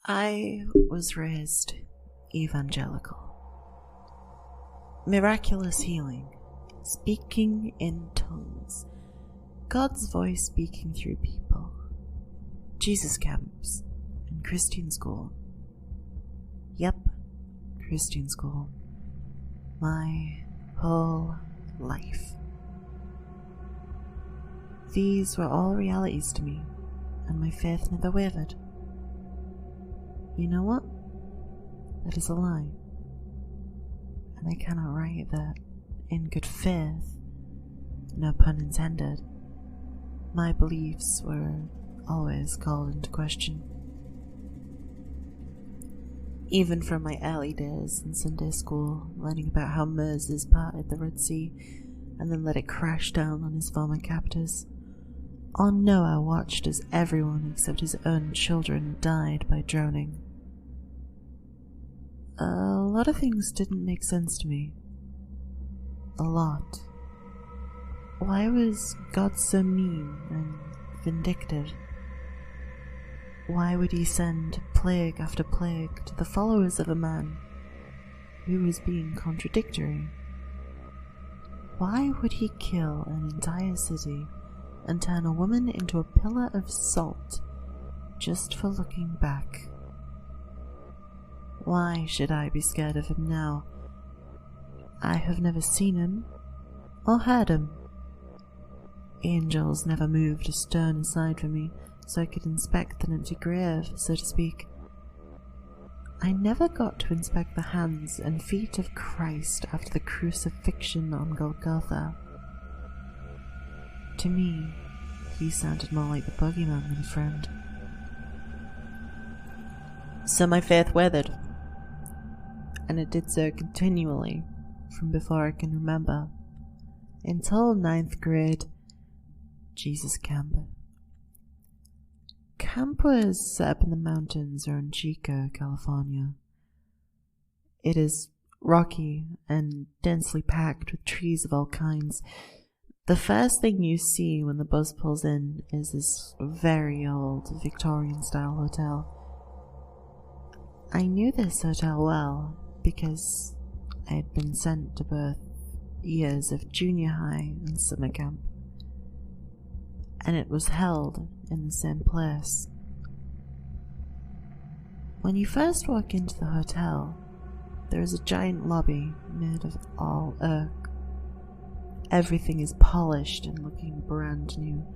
I was raised evangelical. Miraculous healing, speaking in tongues, God's voice speaking through people, Jesus camps, and Christian school. Yep, Christian school. My whole life. These were all realities to me, and my faith never wavered. You know what? That is a lie. And I cannot write that in good faith, no pun intended, my beliefs were always called into question. Even from my early days in Sunday school, learning about how Moses parted the Red Sea and then let it crash down on his former captors, or Noah watched as everyone except his own children died by drowning. A lot of things didn't make sense to me. A lot. Why was God so mean and vindictive? Why would he send plague after plague to the followers of a man who was being contradictory? Why would he kill an entire city and turn a woman into a pillar of salt just for looking back? Why should I be scared of him now? I have never seen him or heard him. Angels never moved a stone aside for me so I could inspect an empty grave, so to speak. I never got to inspect the hands and feet of Christ after the crucifixion on Golgotha. To me, he sounded more like the boogeyman than a friend. So my faith weathered, and it did so continually from before I can remember, until 9th grade Jesus camp. Camp was set up in the mountains around Chico, California. It is rocky and densely packed with trees of all kinds. The first thing you see when the bus pulls in is this very old Victorian-style hotel. I knew this hotel well because I had been sent to both years of junior high and summer camp, and it was held in the same place. When you first walk into the hotel, there is a giant lobby made of all oak. Everything is polished and looking brand new,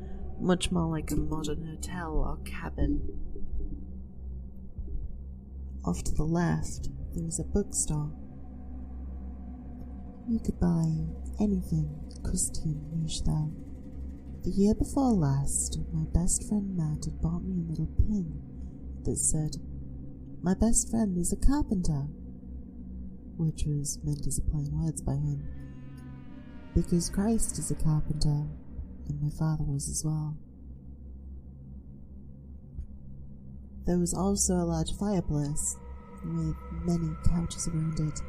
much more like a modern hotel or cabin. Off to the left, there is a bookstore. You could buy anything Christian niche there. The year before last, my best friend Matt had bought me a little pin that said, "My best friend is a carpenter," which was meant as a plain words by him, because Christ is a carpenter, and my father was as well. There was also a large fireplace, with many couches around it,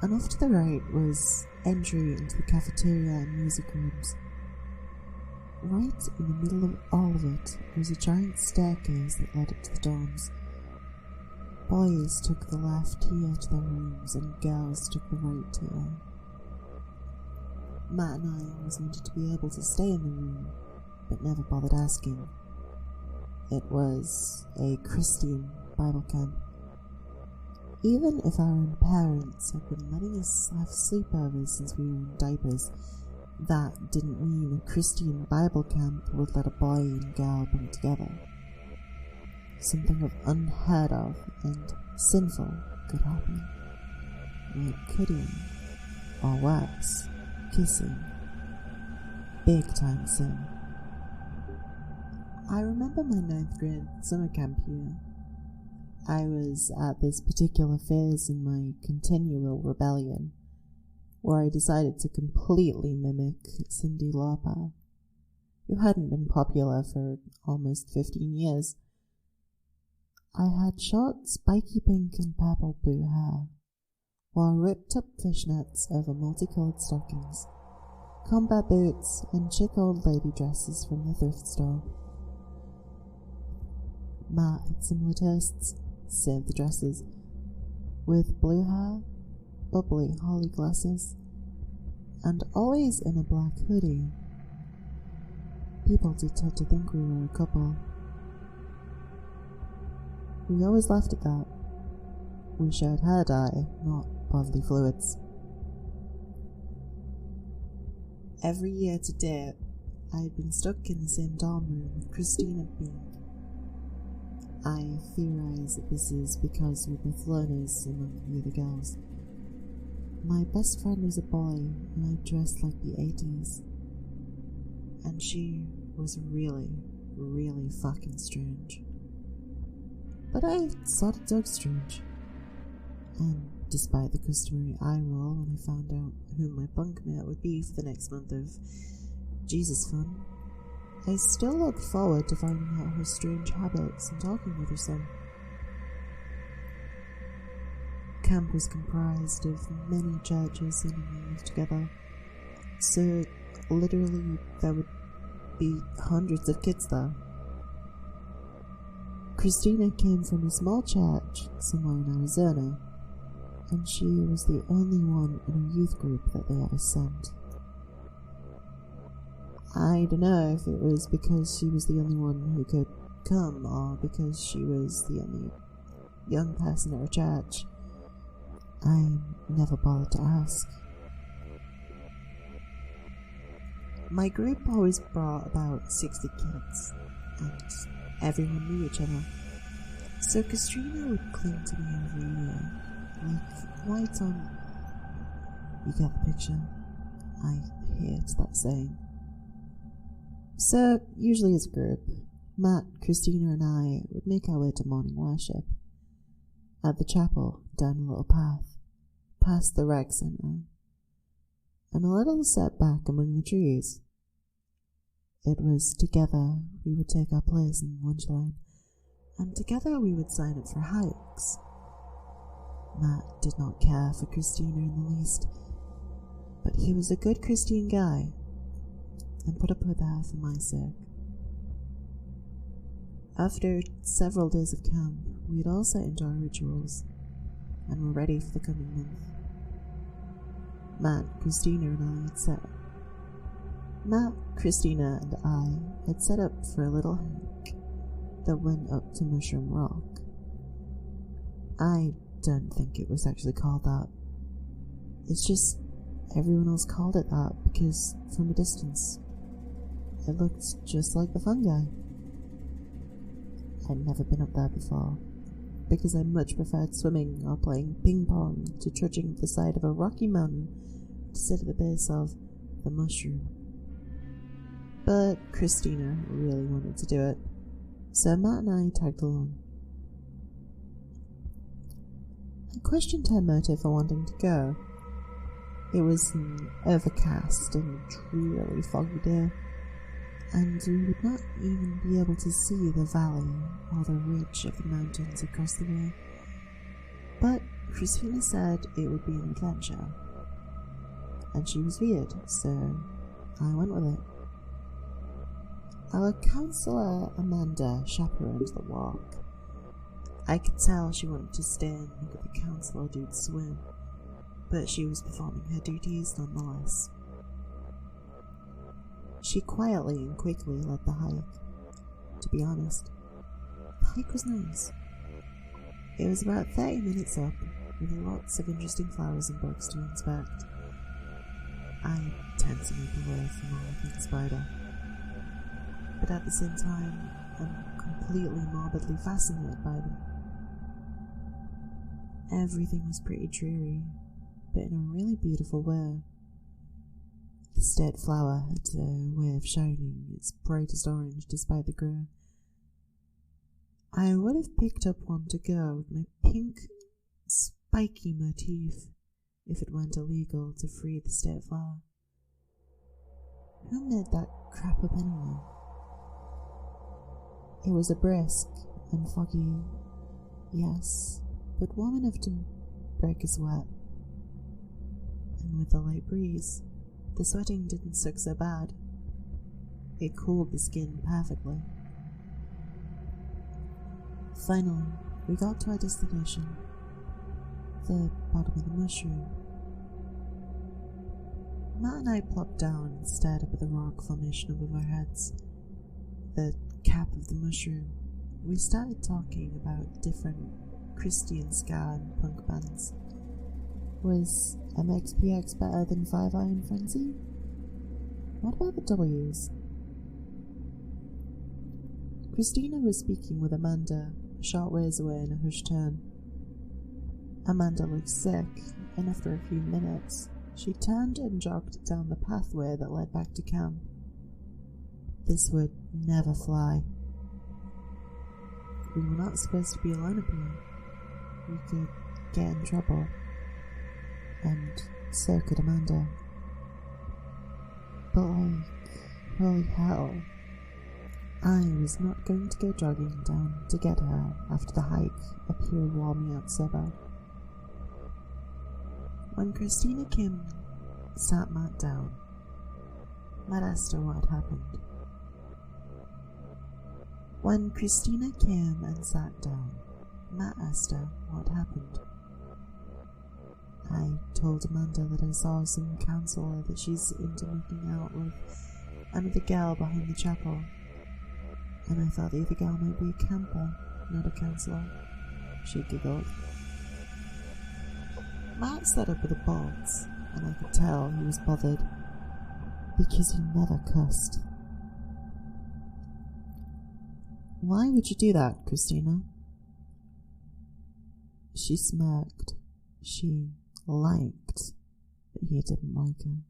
and off to the right was entry into the cafeteria and music rooms. Right in the middle of all of it was a giant staircase that led up to the dorms. Boys took the left tier to their rooms, and girls took the right tier. Matt and I always wanted to be able to stay in the room, but never bothered asking. It was a Christian Bible camp. Even if our own parents had been letting us have sleepovers since we were in diapers, that didn't mean a Christian Bible camp would let a boy and girl bring together. Something of unheard of and sinful could happen, like cutting, or worse, kissing. Big time sin. I remember my 9th grade summer camp year. I was at this particular phase in my continual rebellion, where I decided to completely mimic Cyndi Lauper, who hadn't been popular for almost 15 years. I had short, spiky pink and purple blue hair, wore ripped-up fishnets over multicolored stockings, combat boots, and chic old lady dresses from the thrift store. Matt had similar tastes, save the dresses, with blue hair, bubbly holly glasses, and always in a black hoodie. People did tend to think we were a couple. We always laughed at that. We shared hair dye, not bodily fluids. Every year to date, I had been stuck in the same dorm room with Christina being. I theorize that this is because we were loners among the other girls. My best friend was a boy, and I dressed like the 80s. And she was really, really fucking strange. But I sort of dug strange. And despite the customary eye roll when I found out who my bunkmate would be for the next month of Jesus fun, I still looked forward to finding out her strange habits and talking with her son. Camp was comprised of many churches seemingly lived together, so literally there would be hundreds of kids there. Christina came from a small church somewhere in Arizona, and she was the only one in a youth group that they ever sent. I don't know if it was because she was the only one who could come, or because she was the only young person at her church. I never bothered to ask. My group always brought about 60 kids, and everyone knew each other. So Katrina would cling to me every year, like white on... You get the picture? I hate that saying. So, usually as a group, Matt, Christina and I would make our way to morning worship. At the chapel, down a little path, past the rec centre, and a little set back among the trees. It was together we would take our place in the lunch line, and together we would sign up for hikes. Matt did not care for Christina in the least, but he was a good Christian guy, and put up with her for my sake. After several days of camp, we had all set into our rituals, and were ready for the coming month. Matt, Christina and I had set up for a little hike that went up to Mushroom Rock. I don't think it was actually called that. It's just everyone else called it that because, from a distance, it looked just like the fungi. I'd never been up there before, because I much preferred swimming or playing ping pong to trudging to the side of a rocky mountain to sit at the base of the mushroom. But Christina really wanted to do it, so Matt and I tagged along. I questioned her motive for wanting to go. It was an overcast and drearily foggy day, and we would not even be able to see the valley or the ridge of the mountains across the way. But Christina said it would be an adventure, and she was weird, so I went with it. Our counsellor Amanda chaperoned the walk. I could tell she wanted to stay and look at the counsellor dude swim, but she was performing her duties nonetheless. She quietly and quickly led the hike. To be honest, the hike was nice. It was about 30 minutes up, with lots of interesting flowers and bugs to inspect. I tend to move away from all things spider, but at the same time, I'm completely morbidly fascinated by them. Everything was pretty dreary, but in a really beautiful way. The state flower had a way of shining its brightest orange despite the grey. I would have picked up one to go with my pink, spiky motif if it weren't illegal to free the state flower. Who made that crap up anyway? It was a brisk and foggy, yes, but warm enough to break a sweat. And with the light breeze, the sweating didn't suck so bad. It cooled the skin perfectly. Finally, We got to our destination, the bottom of the mushroom. Matt and I plopped down and stared up at the rock formation above our heads, the cap of the mushroom. We started talking about different Christian ska and punk bands. Was MXPX better than Five Iron Frenzy? What about the W's? Christina was speaking with Amanda, a short ways away in a hushed tone. Amanda looked sick, and after a few minutes, she turned and jogged down the pathway that led back to camp. This would never fly. We were not supposed to be alone up here. We could get in trouble. And so could Amanda. But holy hell, I was not going to go jogging down to get her after the hike up here wore me out so bad. When Christina came and sat Matt down, Matt asked her what had happened. When Christina came and sat down, Matt asked her what happened. I told Amanda that I saw some counsellor that she's into making out with another girl behind the chapel, and I thought the other girl might be a camper, not a counsellor. She giggled. Matt sat up with a bolt, and I could tell he was bothered, because he never cussed. Why would you do that, Christina? She smirked. She liked that he didn't like her.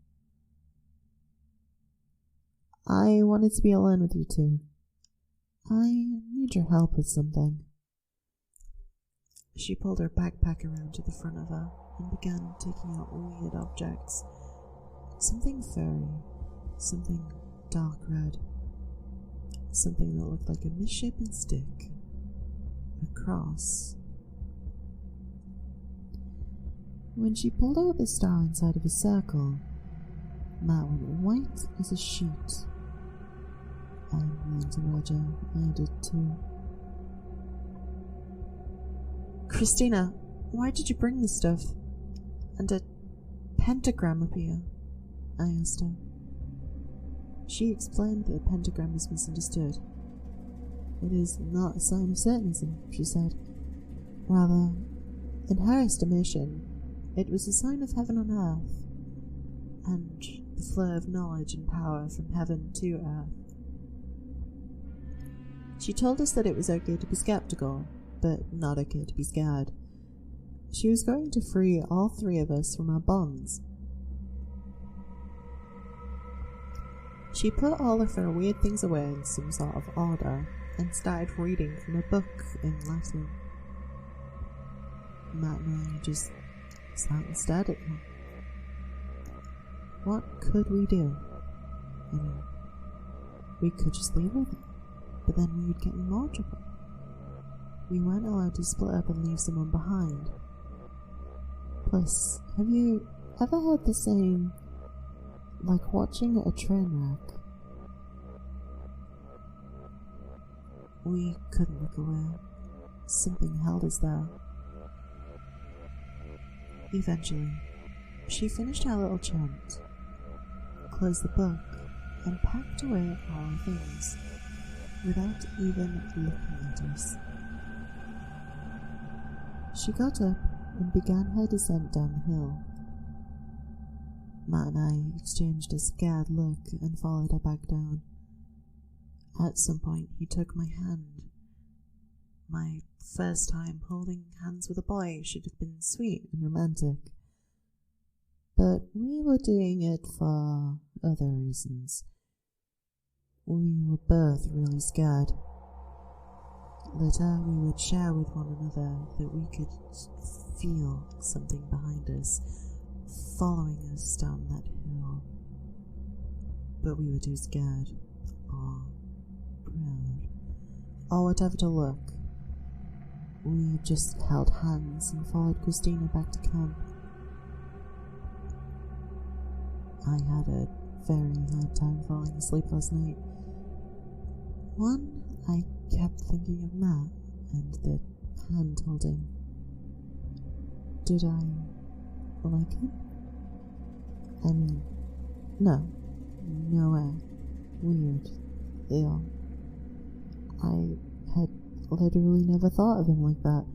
I wanted to be alone with you two. I need your help with something. She pulled her backpack around to the front of her and began taking out weird objects. Something furry, something dark red, something that looked like a misshapen stick, a cross. When she pulled out the star inside of a circle, Matt went white as a sheet. I leaned towards her. I did too. Christina, why did you bring this stuff? And a pentagram up here? I asked her. She explained that the pentagram was misunderstood. It is not a sign of Satanism, she said. Rather, in her estimation, it was a sign of heaven on earth, and the flow of knowledge and power from heaven to earth. She told us that it was okay to be skeptical, but not okay to be scared. She was going to free all three of us from our bonds. She put all of her weird things away in some sort of order and started reading from a book in Latin. Matt and I just sat and stared at her. What could we do? I mean, we could just leave her there, but then we would get in more trouble. We weren't allowed to split up and leave someone behind. Plus, have you ever heard the saying, like watching a train wreck? We couldn't look away. Something held us there. Eventually, she finished her little chant, closed the book, and packed away all our things, without even looking at us. She got up and began her descent down the hill. Matt and I exchanged a scared look and followed her back down. At some point, he took my hand. My first time holding hands with a boy should have been sweet and romantic. But we were doing it for other reasons. We were both really scared. Later, we would share with one another that we could feel something behind us, following us down that hill. But we were too scared, or proud, or whatever to look. We just held hands and followed Christina back to camp. I had a very hard time falling asleep last night. One, I kept thinking of Matt and the hand-holding. Did I like him? I mean, no. Nowhere. Weird. Ill. I had literally never thought of him like that.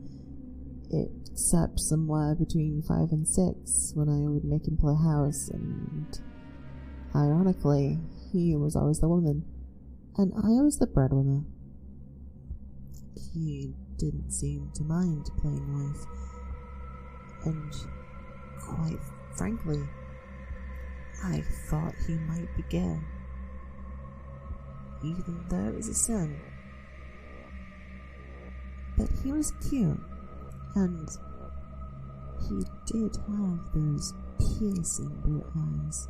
Except somewhere between 5 and 6, when I would make him play house, and ironically, he was always the woman, and I was the breadwinner. He didn't seem to mind playing wife, and quite frankly, I thought he might be gay, even though it was a sin. But he was cute, and he did have those piercing blue eyes.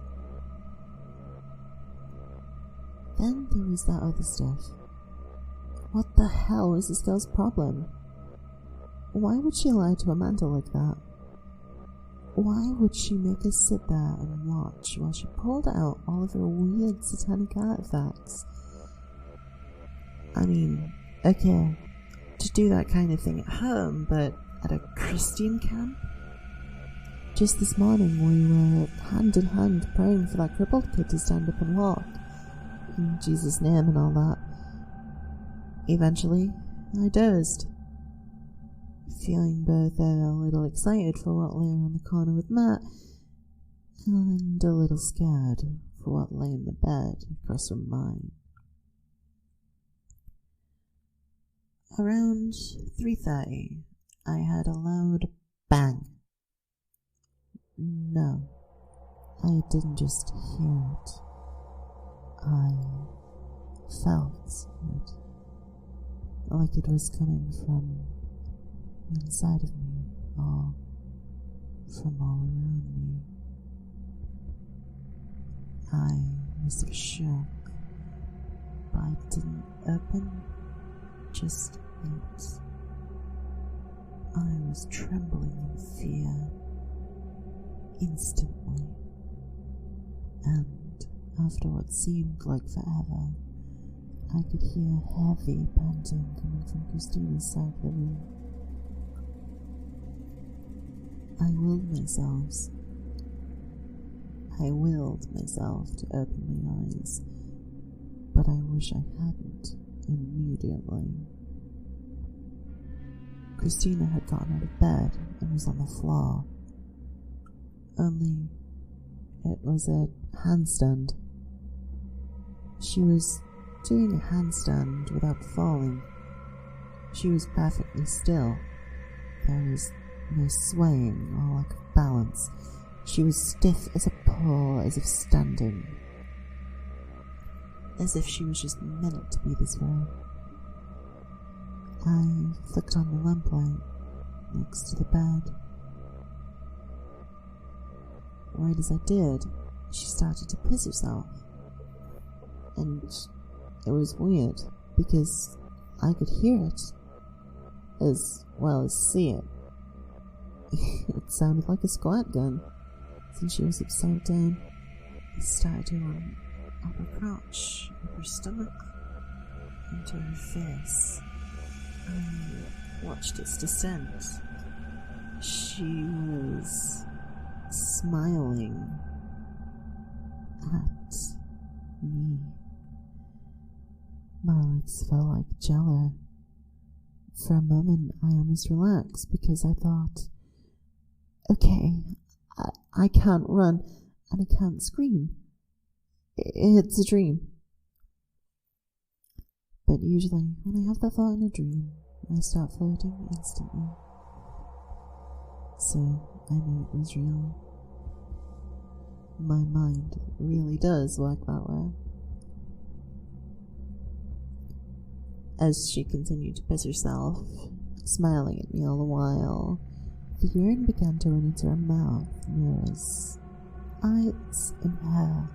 Then there was that other stuff. What the hell was this girl's problem? Why would she lie to Amanda like that? Why would she make us sit there and watch while she pulled out all of her weird satanic artifacts? I mean, okay, to do that kind of thing at home, but at a Christian camp? Just this morning we were hand in hand praying for that crippled kid to stand up and walk, in Jesus' name and all that. Eventually, I dozed, feeling both a little excited for what lay around the corner with Matt, and a little scared for what lay in the bed across from mine. Around 3:30, I heard a loud bang. No, I didn't just hear it. I felt it, like it was coming from inside of me, or from all around me. I was shook, but I didn't open just it. I was trembling in fear instantly, and after what seemed like forever, I could hear heavy panting coming from Christina's side of the room. I willed myself to open my eyes, but I wish I hadn't immediately. Christina had gotten out of bed and was on the floor, only it was a handstand. She was doing a handstand without falling. She was perfectly still. There was no swaying or lack of balance. She was stiff as a pole, as if standing. As if she was just meant to be this way. I flicked on the lamplight next to the bed. Right as I did, she started to piss herself. And it was weird, because I could hear it, as well as see it. It sounded like a squirt gun, since she was upside down. It started to run up her crotch, up her stomach, into her face. I watched its descent. She was smiling at me. My legs felt like jello. For a moment, I almost relaxed because I thought, okay, I can't run and I can't scream. It's a dream. But usually, when I have that thought in a dream, I start floating instantly. So, I knew it was real. My mind really does work that way. As she continued to piss herself, smiling at me all the while, the urine began to run into her mouth, nose, eyes, and hair.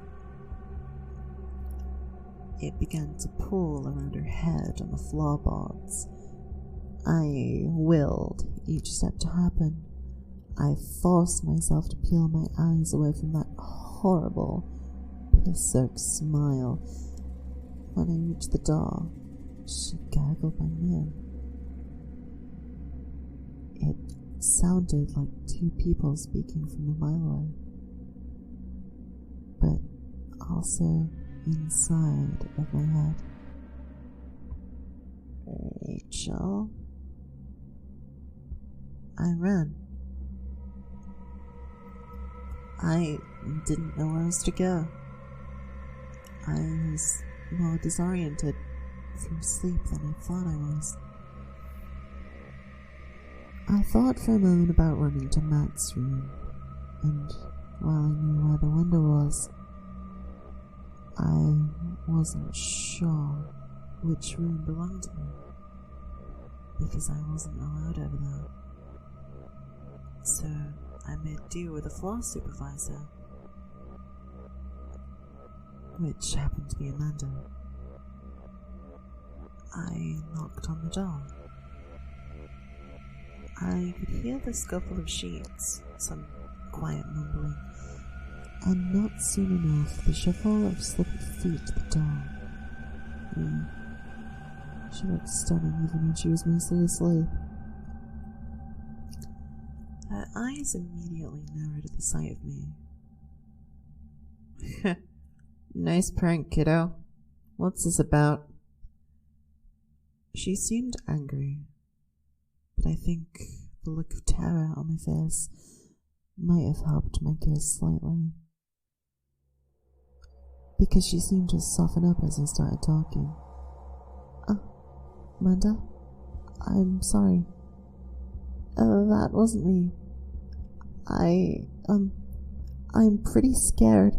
It began to pool around her head on the floorboards. I willed each step to happen. I forced myself to peel my eyes away from that horrible, piss-soaked smile. When I reached the door, she gaggled my name. It sounded like two people speaking from a mile away, but also inside of my head. Rachel? I ran. I didn't know where else to go. I was more disoriented from sleep than I thought I was. I thought for a moment about running to Matt's room, and while I knew where the window was, I wasn't sure which room belonged to me, because I wasn't allowed over there. So I made do with a floor supervisor, which happened to be Amanda. I knocked on the door. I could hear the scuffle of sheets, some quiet mumbling, and not soon enough the shuffle of slippered feet at the door. She looked stunning even when she was mostly asleep. Her eyes immediately narrowed at the sight of me. Nice prank, kiddo. What's this about? She seemed angry, but I think the look of terror on my face might have helped my case slightly, because she seemed to soften up as I started talking. Amanda, I'm sorry. That wasn't me. I'm pretty scared.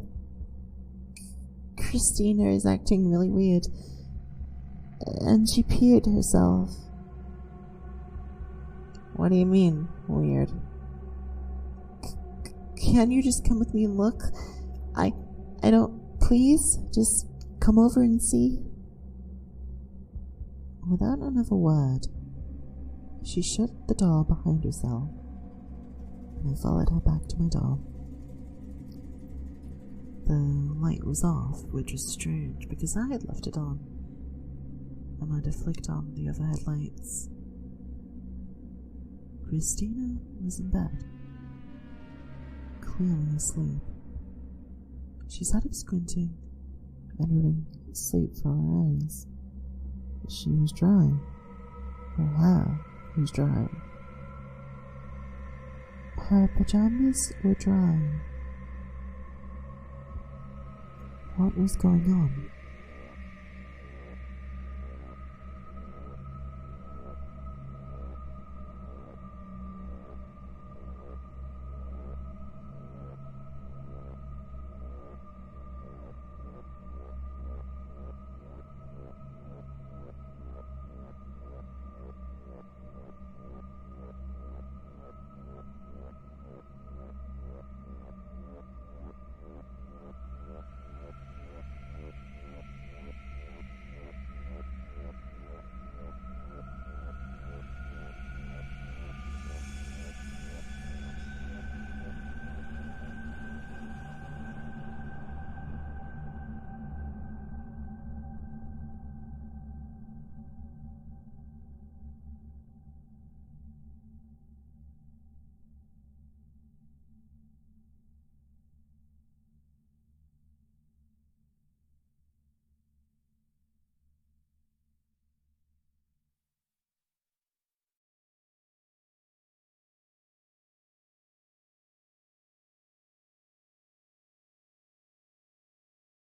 Christina is acting really weird, and she peed herself. What do you mean, weird? Can you just come with me and look? I don't... Please, just come over and see. Without another word, she shut the door behind herself, and I followed her back to my door. The light was off, which was strange, because I had left it on. Amanda flicked on the other headlights. Christina was in bed, clearly asleep. She sat up squinting, and rubbing sleep from her eyes. She was dry. Her hair was dry. Her pajamas were dry. What was going on?